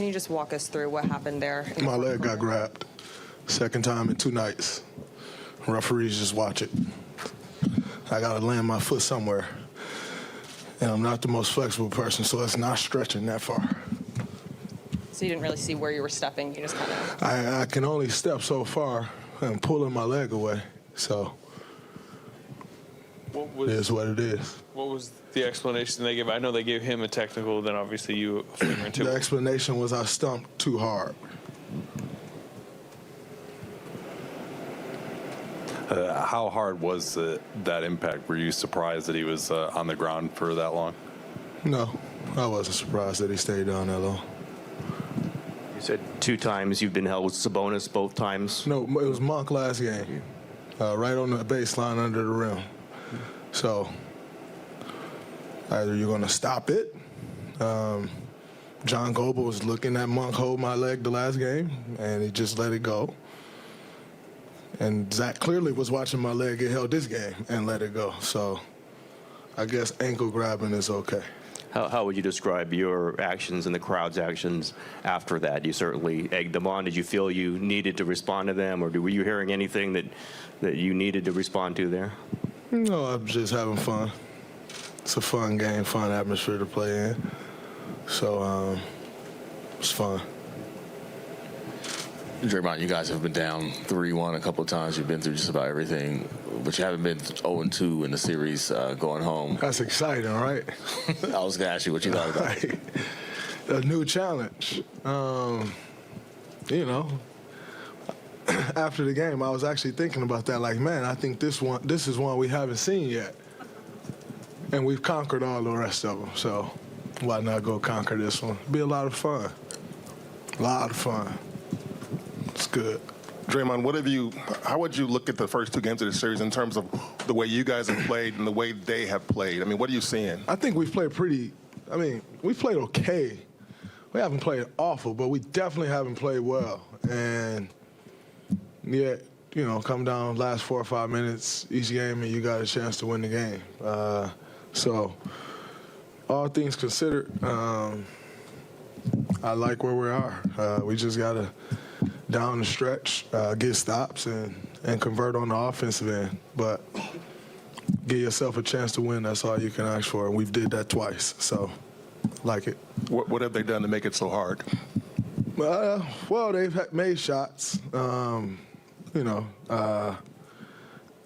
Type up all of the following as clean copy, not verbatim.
Can you just walk us through what happened there? My leg got grabbed. Second time in 2 nights. Referees just watch it. I got to land my foot somewhere. And I'm not the most flexible person, so it's not stretching that far. So you didn't really see where you were stepping? You just kind of... I can only step so far. I'm pulling my leg away, so it is what it is. What was the explanation they gave? I know they gave him a technical, then obviously you a flagrant too. The explanation was I stumped too hard. How hard was that impact? Were you surprised that he was on the ground for that long? No, I wasn't surprised that he stayed down that long. You said 2 times you've been held with Sabonis, both times? No, it was Monk last game, right on the baseline under the rim. So either you're going to stop it. John Goble was looking at Monk hold my leg the last game, and he just let it go. And Zach clearly was watching my leg get held this game and let it go. So I guess ankle grabbing is okay. How would you describe your actions and the crowd's actions after that? You certainly egged them on. Did you feel you needed to respond to them, or were you hearing anything that you needed to respond to there? No, I'm just having fun. It's a fun game, fun atmosphere to play in. So it's fun. Draymond, you guys have been down 3-1 a couple of times. You've been through just about everything, but you haven't been 0-2 in the series going home. That's exciting, right? I was going to ask you what you thought about it. A new challenge. You know, after the game, I was actually thinking about that. Like, man, I think this is one we haven't seen yet. And we've conquered all the rest of them. So why not go conquer this one? It'll be a lot of fun. A lot of fun. It's good. Draymond, how would you look at the first 2 games of the series in terms of the way you guys have played and the way they have played? I mean, what are you seeing? I think we've played we played okay. We haven't played awful, but we definitely haven't played well. And yet, you know, come down last 4 or 5 minutes each game and you got a chance to win the game. So all things considered, I like where we are. We just got to down the stretch, get stops, and convert on the offensive end. But give yourself a chance to win. That's all you can ask for. And we've did that twice, so like it. What have they done to make it so hard? Well, they've made shots. You know,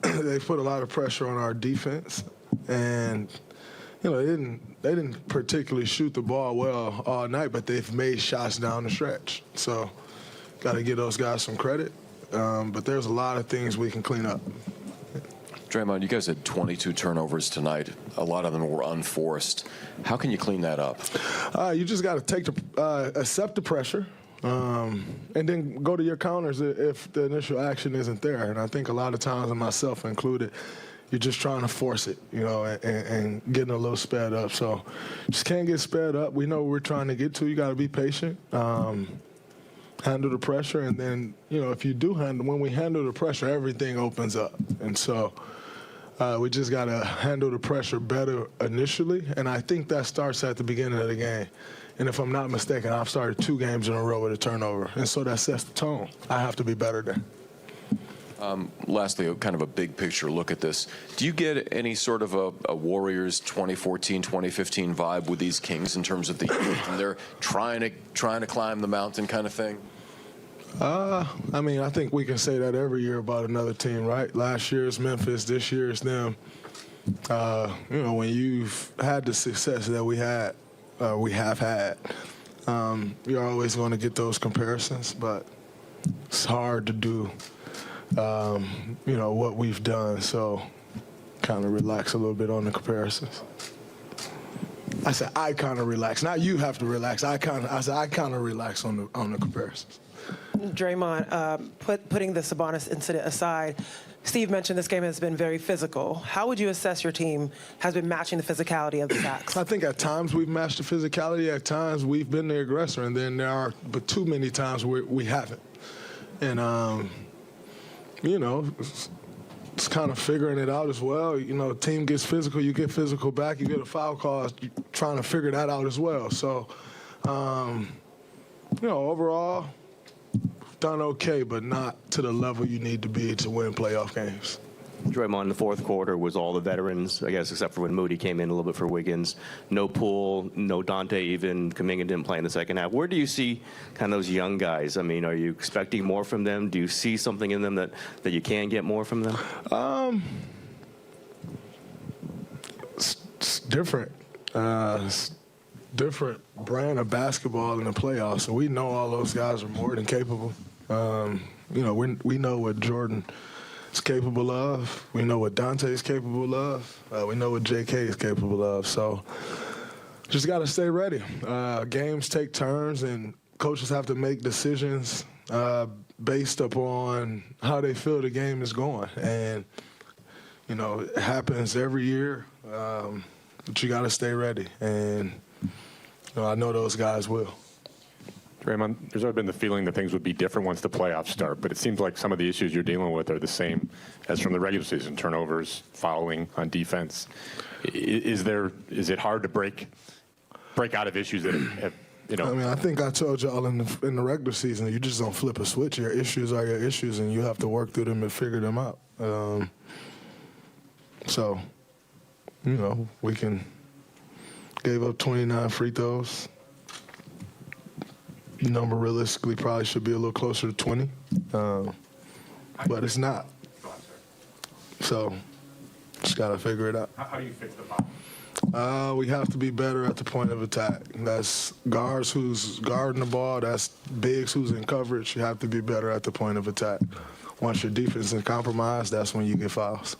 they put a lot of pressure on our defense. And, you know, they didn't particularly shoot the ball well all night, but they've made shots down the stretch. So got to give those guys some credit, but there's a lot of things we can clean up. Draymond, you guys had 22 turnovers tonight. A lot of them were unforced. How can you clean that up? You just got to accept the pressure, and then go to your counters if the initial action isn't there. And I think a lot of times, and myself included, you're just trying to force it, you know, and getting a little sped up. So just can't get sped up. We know what we're trying to get to. You got to be patient. Handle the pressure, and then, you know, when we handle the pressure, everything opens up. And so we just got to handle the pressure better initially, and I think that starts at the beginning of the game. And if I'm not mistaken, I've started 2 games in a row with a turnover, and so that sets the tone. I have to be better there. Lastly, kind of a big picture look at this. Do you get any sort of a Warriors 2014, 2015 vibe with these Kings in terms of and they're trying to climb the mountain kind of thing? I mean, I think we can say that every year about another team, right? Last year is Memphis, this year is them. You know, when you've had the success that we have had, you're always going to get those comparisons, but it's hard to do. You know, what we've done, so kind of relax a little bit on the comparisons. I said I kind of relax. Not you have to relax. I said I kind of relax on the comparisons. Draymond, putting the Sabonis incident aside, Steve mentioned this game has been very physical. How would you assess your team has been matching the physicality of the Sacks? I think at times we've matched the physicality. At times we've been the aggressor, and then there are, but too many times we haven't. And you know, it's kind of figuring it out as well. You know, team gets physical, you get physical back, you get a foul call, you're trying to figure that out as well. So, overall, done okay, but not to the level you need to be to win playoff games. Draymond, in the fourth quarter was all the veterans, I guess, except for when Moody came in a little bit for Wiggins. No Poole, no Dante even. Kuminga didn't play in the second half. Where do you see kind of those young guys? I mean, are you expecting more from them? Do you see something in them that you can get more from them? It's different. It's different brand of basketball in the playoffs. So we know all those guys are more than capable. We know what Jordan is capable of. We know what Dante is capable of. We know what JK is capable of. So just got to stay ready. Games take turns, and coaches have to make decisions based upon how they feel the game is going. And, it happens every year, but you got to stay ready. And, I know those guys will. Draymond, there's always been the feeling that things would be different once the playoffs start, but it seems like some of the issues you're dealing with are the same as from the regular season: turnovers, fouling on defense. Is it hard to break out of issues that have, I think I told y'all in the regular season, you just don't flip a switch. Your issues are your issues, and you have to work through them and figure them out. We gave up 29 free throws. Number realistically probably should be a little closer to 20, but it's not. So just got to figure it out. How do you fix the problem? We have to be better at the point of attack. That's guards who's guarding the ball. That's bigs who's in coverage. You have to be better at the point of attack. Once your defense is compromised, that's when you get fouls.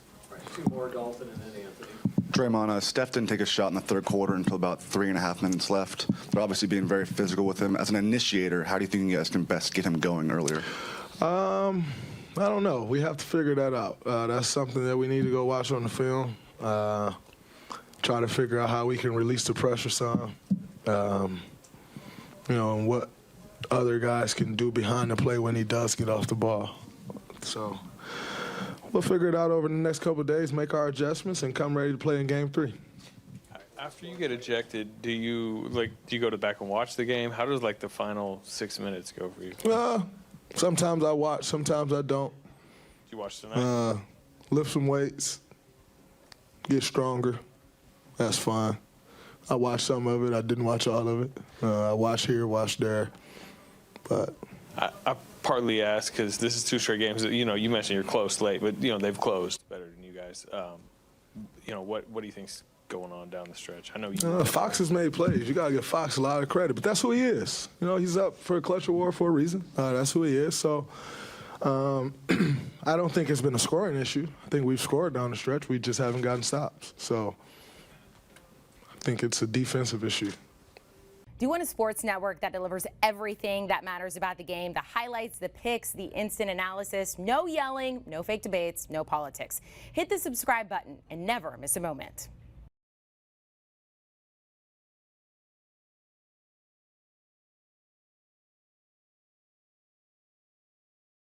Two more, Dalton, and then Anthony. Draymond, Steph didn't take a shot in the third quarter until about 3.5 minutes left. They're obviously being very physical with him. As an initiator, how do you think you guys can best get him going earlier? I don't know. We have to figure that out. That's something that we need to go watch on the film. Try to figure out how we can release the pressure some. And what other guys can do behind the play when he does get off the ball. So we'll figure it out over the next couple of days, make our adjustments, and come ready to play in Game 3. After you get ejected, do you go back and watch the game? How does the final 6 minutes go for you? Sometimes I watch, sometimes I don't. Did you watch tonight? Lift some weights, get stronger. That's fine. I watched some of it. I didn't watch all of it. I watched here, watched there. But I partly asked because this is 2 straight games. You mentioned you're close late, but they've closed better than you guys. What do you think's going on down the stretch? I know you. Fox has made plays. You gotta give Fox a lot of credit, but that's who he is. He's up for a clutch award for a reason. That's who he is. So I don't think it's been a scoring issue. I think we've scored down the stretch. We just haven't gotten stops. So I think it's a defensive issue. Do you want a sports network that delivers everything that matters about the game? The highlights, the picks, the instant analysis, no yelling, no fake debates, no politics. Hit the subscribe button and never miss a moment.